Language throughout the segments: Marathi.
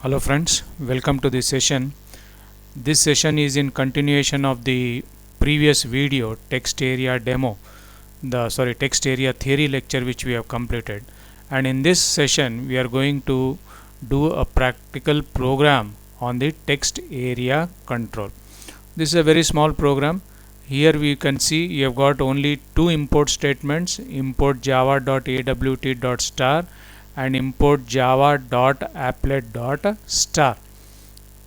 Hello friends, welcome to this session. This session is in continuation of the previous video text area demo, the text area theory lecture which we have completed. And in this session we are going to do a practical program on the text area control. This is a very small program. Here we can see you have got only two import statements, import java.awt.star and import java.applet.star.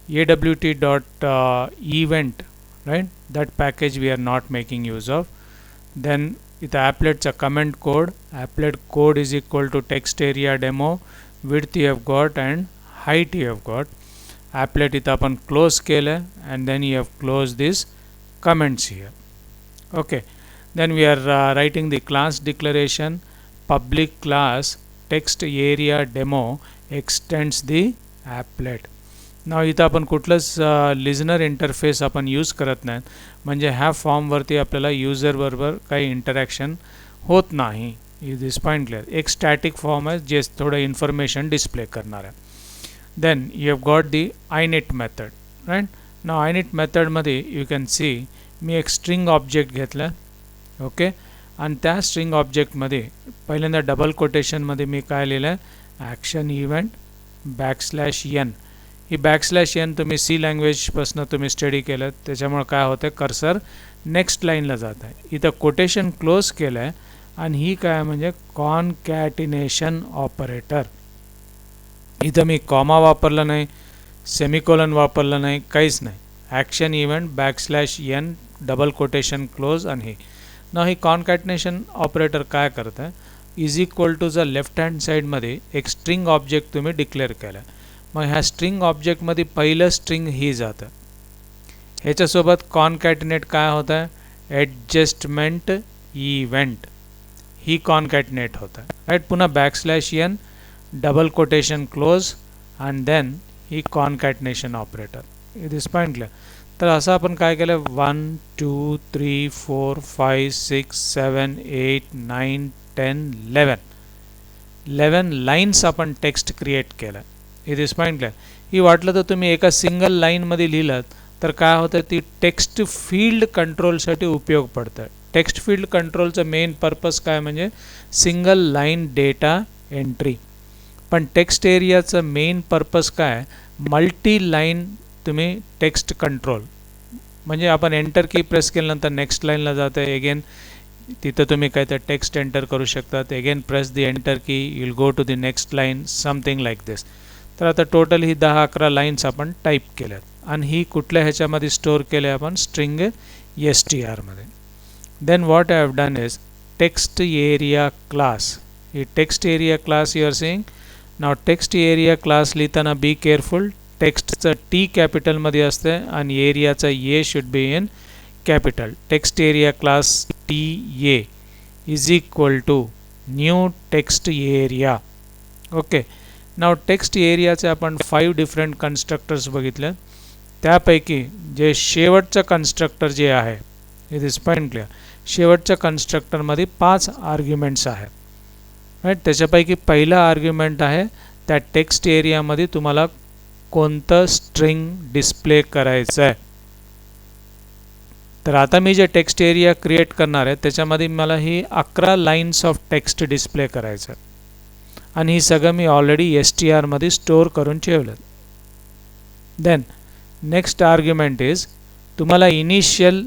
awt.event, right, that package we are not making use of. Then with applet's a comment code, applet code is equal to text area demo, width you have got and height you have got. Applet इथं आपण close केलं and then you have closed this comments here. Okay, then we are writing the class declaration public class text area demo extends the applet. नाव इथं आपण कुठलंच लिजनर इंटरफेस आपण यूज करत नाहीत, म्हणजे ह्या फॉर्मवरती आपल्याला यूजर बरोबर काही इंटरॅक्शन होत नाही. Is this point clear. एक स्टॅटिक फॉर्म आहे जे थोडं इन्फॉर्मेशन डिस्प्ले करणार आहे. Then you have got the init method, right. Now init मेथडमध्ये यू कॅन सी मी एक स्ट्रिंग ऑब्जेक्ट घेतलं, ओके, आणि त्या स्ट्रिंग ऑब्जेक्टमध्ये पहिल्यांदा डबल कोटेशनमध्ये मी काय लिहिलं आहे, ॲक्शन इव्हेंट \n. ही \n तुम्ही सी लँग्वेजपासून तुम्ही स्टडी केलं, त्याच्यामुळे काय होतं, कर्सर नेक्स्ट लाईनला जात आहे. इथं कोटेशन क्लोज केलं आहे आणि ही काय म्हणजे कॉनकॅटिनेशन ऑपरेटर. इथं मी कॉमा वापरला नाही, सेमिकोलन वापरलं नाही, काहीच नाही. Action event \n double quotation close आणि हे ना. ही कॉनकॅटिनेशन ऑपरेटर काय करतं आहे, इज इक्वल टू ज लेफ्ट हँड साईडमध्ये एक स्ट्रिंग ऑब्जेक्ट तुम्ही डिक्लेअर केलं. मग ह्या स्ट्रिंग ऑब्जेक्टमध्ये पहिलं स्ट्रिंग ही जातं, ह्याच्यासोबत कॉनकॅटिनेट काय होतं आहे, ॲडजस्टमेंट इव्हेंट ही कॉनकॅटिनेट होतं आहे, राईट. पुन्हा \n double quotation close and then ही concatenation operator. It is point clear. तर असं आपण काय केलं, 1 2 3 4 5 6 7 8 9 10 11 लाईन्स आपण टेक्स्ट क्रिएट केलं. It is point clear. ही वाटलं तर तुम्ही एका सिंगल लाईनमध्ये लिहिलं तर काय होतं, ती टेक्स्ट फील्ड कंट्रोलसाठी उपयोग पडतं. टेक्स्ट फील्ड कंट्रोलचं मेन पर्पज काय म्हणजे सिंगल लाईन डेटा एंट्री. पण टेक्स्ट एरियाचं मेन पर्पज काय, मल्टी लाईन तुम्ही टेक्स्ट कंट्रोल. म्हणजे आपण एंटर की प्रेस केल्यानंतर नेक्स्ट लाईनला जातं, एगेन तिथं तुम्ही काय तर टेक्स्ट एंटर करू शकतात, again press the enter key will go to the next line, something like this. तर आता टोटल ही 10-11 लाईन्स आपण टाईप केल्यात आणि ही कुठल्या ह्याच्यामध्ये स्टोअर केल्या आपण, स्ट्रिंग str मध्ये. Then what I have done is text area class. ही text area class you are seeing. Now text area class लिहिताना बी केअरफुल, टेक्स्टचं टी कॅपिटलमध्ये असतं आणि एरियाचा A should be in capital. Text area class TA is equal to new text area. Okay. Now text एरियाचे आपण 5 डिफरंट कन्स्ट्रक्टर्स बघितले. त्यापैकी जे शेवटचं कन्स्ट्रक्टर जे आहे, इट इज पॉईंट क्लिअर, शेवटच्या कन्स्ट्रक्टरमध्ये 5 आर्ग्युमेंट्स आहेत, राईट. त्याच्यापैकी पहिला आर्ग्युमेंट आहे त्या टेक्स्ट एरियामध्ये तुम्हाला कोणतं स्ट्रिंग डिस्प्ले करायचं आहे. तर आता मी जे टेक्स्ट एरिया क्रिएट करणार आहे त्याच्यामध्ये मला ही 11 लाईन्स ऑफ टेक्स्ट डिस्प्ले करायचं आहे आणि ही सगळं मी ऑलरेडी str मध्ये स्टोअर करून ठेवलं. देन नेक्स्ट आर्ग्युमेंट इज तुम्हाला इनिशियल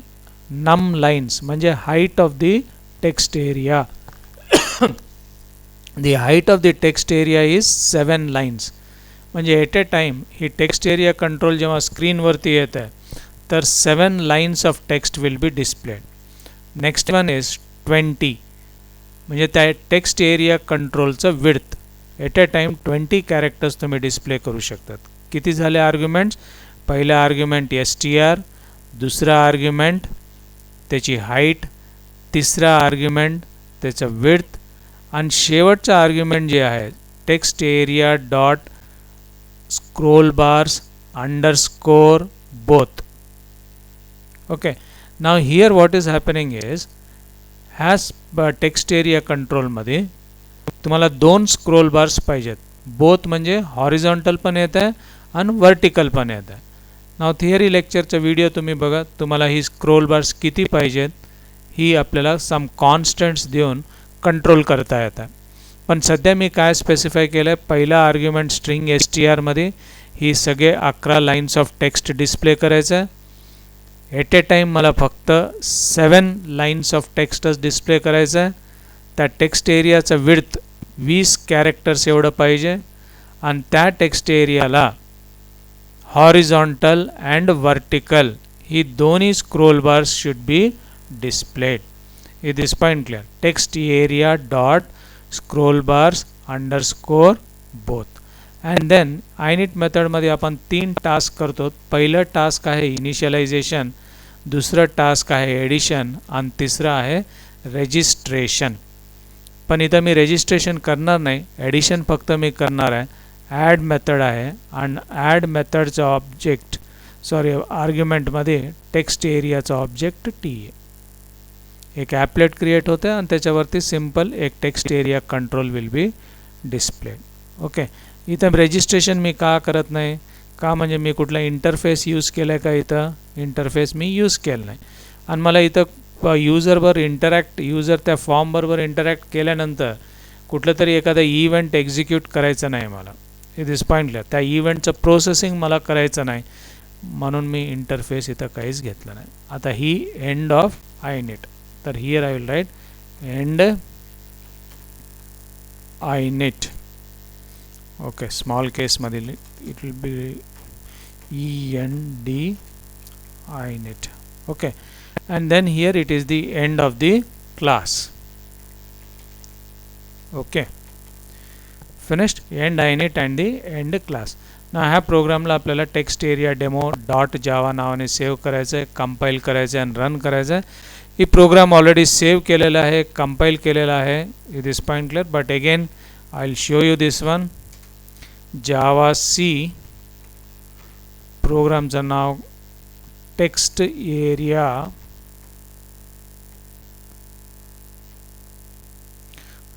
नम लाईन्स म्हणजे height of the text area. The height of the text area is 7 lines. म्हणजे एट ए टाईम ही टेक्स्ट एरिया कंट्रोल जेव्हा स्क्रीनवरती येत आहे तर 7 lines of text will be displayed. Next one is 20, म्हणजे त्या टेक्स्ट एरिया कंट्रोलचं width at a time 20 characters तुम्ही डिस्प्ले करू शकतात. किती झाले आर्ग्युमेंट्स, पहिला आर्ग्युमेंट str, दुसरा आर्ग्युमेंट त्याची हाईट, तिसरा आर्ग्युमेंट त्याचं विड्थ आणि शेवटचं आर्ग्युमेंट जे आहे text area dot scroll bars underscore both. Okay. Now here what is happening is ह्याच टेक्स्ट एरिया कंट्रोलमध्ये तुम्हाला 2 स्क्रोल बार्स पाहिजेत. बोथ म्हणजे हॉरिझॉन्टल पण येत आहे आणि वर्टिकल पण येत आहे. नाव थिअरी लेक्चरचा व्हिडिओ तुम्ही बघा, तुम्हाला ही स्क्रोल बार्स किती पाहिजेत ही आपल्याला सम कॉन्स्टंट्स देऊन कंट्रोल करता येतात. पण सध्या मी काय स्पेसिफाय केलं आहे, पहिला आर्ग्युमेंट स्ट्रिंग str मध्ये ही सगळे 11 लाईन्स ऑफ टेक्स्ट डिस्प्ले करायचं आहे. एट ए टाईम मला फक्त 7 लाईन्स ऑफ टेक्स्टच डिस्प्ले करायचं आहे. त्या टेक्स्ट एरियाचा विड्थ 20 कॅरेक्टर्स एवढं पाहिजे आणि त्या टेक्स्ट एरियाला हॉरिझॉन्टल अँड वर्टिकल ही दोन्ही scroll bars should be displayed. Is this point clear? Text area dot scroll bars underscore both. And then init method मध्ये आपण 3 टास्क करतो. पहिलं टास्क आहे इनिशियलायझेशन, दुसरं टास्क आहे एडिशन आणि तिसरं आहे रजिस्ट्रेशन. पण इथं मी रजिस्ट्रेशन करणार नाही, एडिशन फक्त मी करणार आहे. ॲड मेथड आहे आणि ॲड मेथडचा ऑब्जेक्ट आर्ग्युमेंटमध्ये टेक्स्ट एरियाचा ऑब्जेक्ट टी आहे. एक ॲपलेट क्रिएट होतं आणि त्याच्यावरती सिम्पल एक text area control will be displayed. Okay, इथं रजिस्ट्रेशन मी का करत नाही, का म्हणजे मी कुठला इंटरफेस यूज केला आहे का, इथं इंटरफेस मी यूज केलं नाही आणि मला इथं युजर त्या फॉर्मबरोबर इंटरॅक्ट केल्यानंतर कुठलं तरी एखादा इव्हेंट एक्झिक्यूट करायचं नाही मला. It is pointless. त्या इव्हेंटचं प्रोसेसिंग मला करायचं नाही म्हणून मी इंटरफेस इथं काहीच घेतलं नाही. आता ही एंड ऑफ init. तर here I will write end init. Okay, small केसमधील it will be END init. Okay, and then here it is the end of the class. Okay, finished. End init and the end class. ना ह्या प्रोग्रामला आपल्याला टेक्स्ट एरिया डेमो डॉट जावा नावाने सेव्ह करायचं आहे, कंपाईल करायचं आहे आणि रन करायचं आहे. ही प्रोग्राम ऑलरेडी सेव्ह केलेला आहे, कंपाईल केलेला आहे. It is point clear, but again I will show you this one. Java C प्रोग्रामचं नाव text area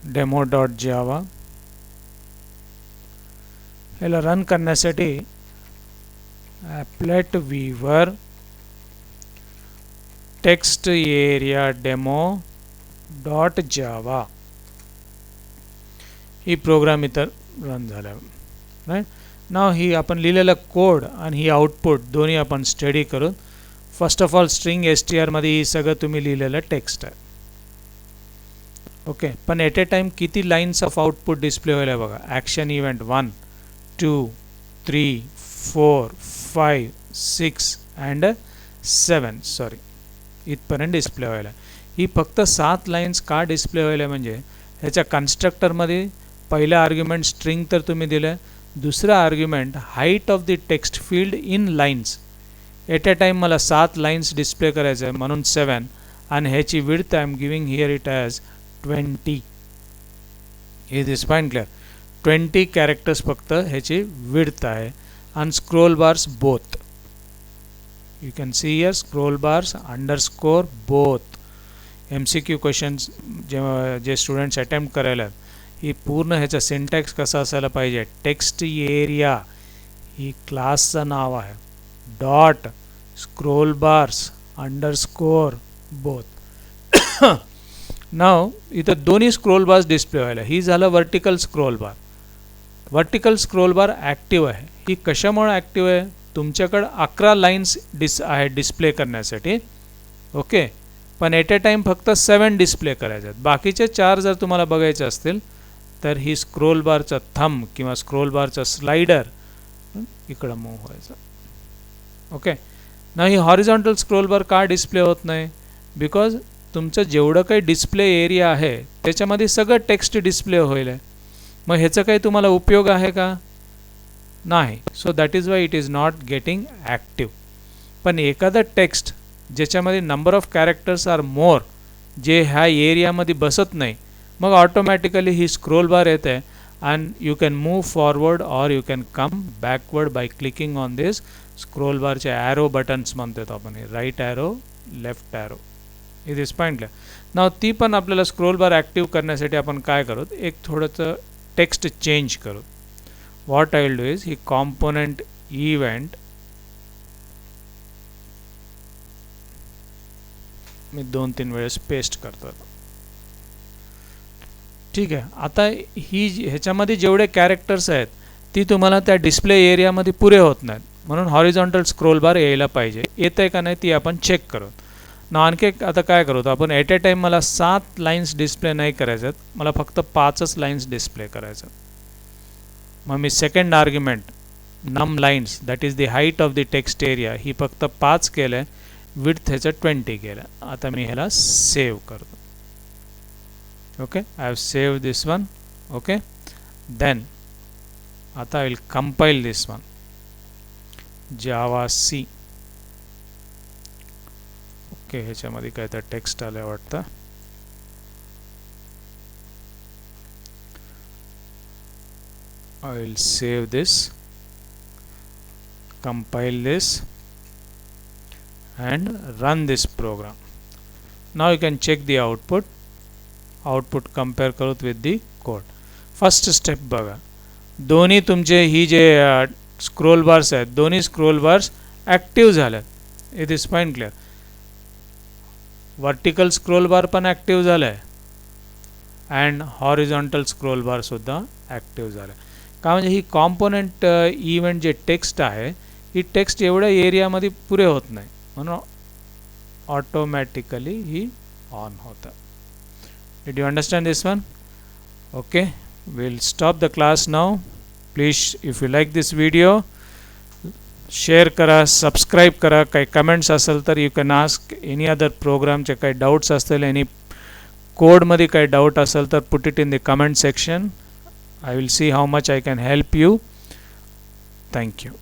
demo dot Java. याला रन करण्यासाठी applet viewer text area demo dot Java ही प्रोग्राम इतर रन झाला. राईट नाव ही आपण लिहिलेलं कोड आणि ही आउटपुट दोन्ही आपण स्टडी करू. First of all string str मध्ये ही सगळं तुम्ही लिहिलेलं टेक्स्ट आहे. ओके, पण एट ए टाईम किती लाईन्स ऑफ आउटपुट डिस्प्ले व्हायला बघा. ॲक्शन इव्हेंट 1 2 3 4 5 6 अँड 7 सॉरी इथपर्यंत डिस्प्ले व्हायला. ही फक्त 7 लाईन्स का डिस्प्ले व्हायला म्हणजे ह्याच्या कन्स्ट्रक्टरमध्ये पहिला आर्ग्युमेंट स्ट्रिंग तर तुम्ही दिलं, दुसरा argument height of the text field in lines. At a time मला 7 लाईन्स डिस्प्ले करायचं आहे म्हणून 7 आणि ह्याची width I am giving here it as 20. Is this point clear. 20 characters फक्त ह्याची विड्थ आहे आणि scroll bars both. You can see here scroll bars underscore both. MCQ questions जे स्टुडंट्स अटेम्प्ट करायला ही पूर्ण ह्याचा सिंटॅक्स कसा असायला पाहिजे. टेक्स्ट एरिया ही क्लासचं नाव आहे, dot scroll bars underscore both. Now इथं दोन्ही स्क्रोल बार्स डिस्प्ले व्हायला. ही झालं vertical scroll bar. Vertical scroll bar active आहे. ही कशामुळे ॲक्टिव्ह आहे, तुमच्याकडं 11 लाईन्स आहे डिस्प्ले करण्यासाठी. ओके, पण एट ए टाईम फक्त 7 डिस्प्ले करायचे आहेत. बाकीचे 4 जर तुम्हाला बघायचे असतील तर ही स्क्रोल बारचा थंब किंवा स्क्रोल बारचा स्लाइडर इकडं मूव्ह व्हायचं. ओके, ना ही हॉरिझॉन्टल स्क्रोल बार का डिस्प्ले होत नाही, बिकॉज तुमचं जेवढं काही डिस्प्ले एरिया आहे त्याच्यामध्ये सगळं टेक्स्ट डिस्प्ले होईल आहे. मग ह्याचा काही तुम्हाला उपयोग आहे का, नाही. So that is why it is not getting active. पण एखादं टेक्स्ट ज्याच्यामध्ये number of characters are more जे ह्या एरियामध्ये बसत नाही, मग ऑटोमॅटिकली ही स्क्रोल बार येते and you can move forward or you can come backward by clicking on this scroll बारचे ॲरो बटन्स म्हणतो आपण, right arrow left arrow. It is पॉईंटला. नाव ती पण आपल्याला स्क्रोल बार ॲक्टिव्ह करण्यासाठी आपण काय करू, एक थोडंसं टेक्स्ट चेंज करू. What I will do is ही कॉम्पोनंट इव्हेंट मी 2-3 वेळेस पेस्ट करतो. ठीक आहे. आता ही ह्याच्यामध्ये जेवढे कॅरेक्टर्स आहेत ती तुम्हाला त्या डिस्प्ले एरियामध्ये पुरे होत नाहीत, म्हणून हॉरिझॉन्टल स्क्रोल बार यायला पाहिजे. येतं आहे का नाही ती आपण चेक करू ना. आणखी आता काय करू, आपण ॲट ए टाईम मला 7 लाईन्स डिस्प्ले नाही करायच्यात, मला फक्त 5च लाईन्स डिस्प्ले करायचं. मग मी second argument num lines that is the height of the text area ही फक्त 5 केलं आहे, विड्थ ह्याचं 20 केलं. आता मी ह्याला सेव्ह करतो. Okay, I have save this one. Okay, then आता I will compile this one Java C. Okay, ह्याच्यामध्ये काय तर टेक्स्ट आलं वाटतं. I will save this, compile this and run this program. Now you can check the output compare करत with the code. First step बघा, दोन्ही तुमचे ही जे स्क्रोल बार्स आहेत दोन्ही स्क्रोल बार्स ॲक्टिव्ह झाल्यात. It is fine clear. Vertical scroll बार पण ॲक्टिव्ह झालं आहे अँड हॉरिझॉन्टल स्क्रोल बार सुद्धा ॲक्टिव्ह झालं आहे. का म्हणजे ही कॉम्पोनंट इव्हेंट जे टेक्स्ट आहे ही टेक्स्ट एवढ्या एरियामध्ये पुरे होत नाही, म्हणून ऑटोमॅटिकली ही ऑन होतं. Did you understand this one? Okay, we'll stop the class now. Please, if you like this video, share करा, subscribe करा. काही कमेंट्स असेल तर you can ask. any other program चे काही डाउट्स असतील, any code मध्ये काही डाउट असेल तर put it in the comment section. I will see how much I can help you. Thank you.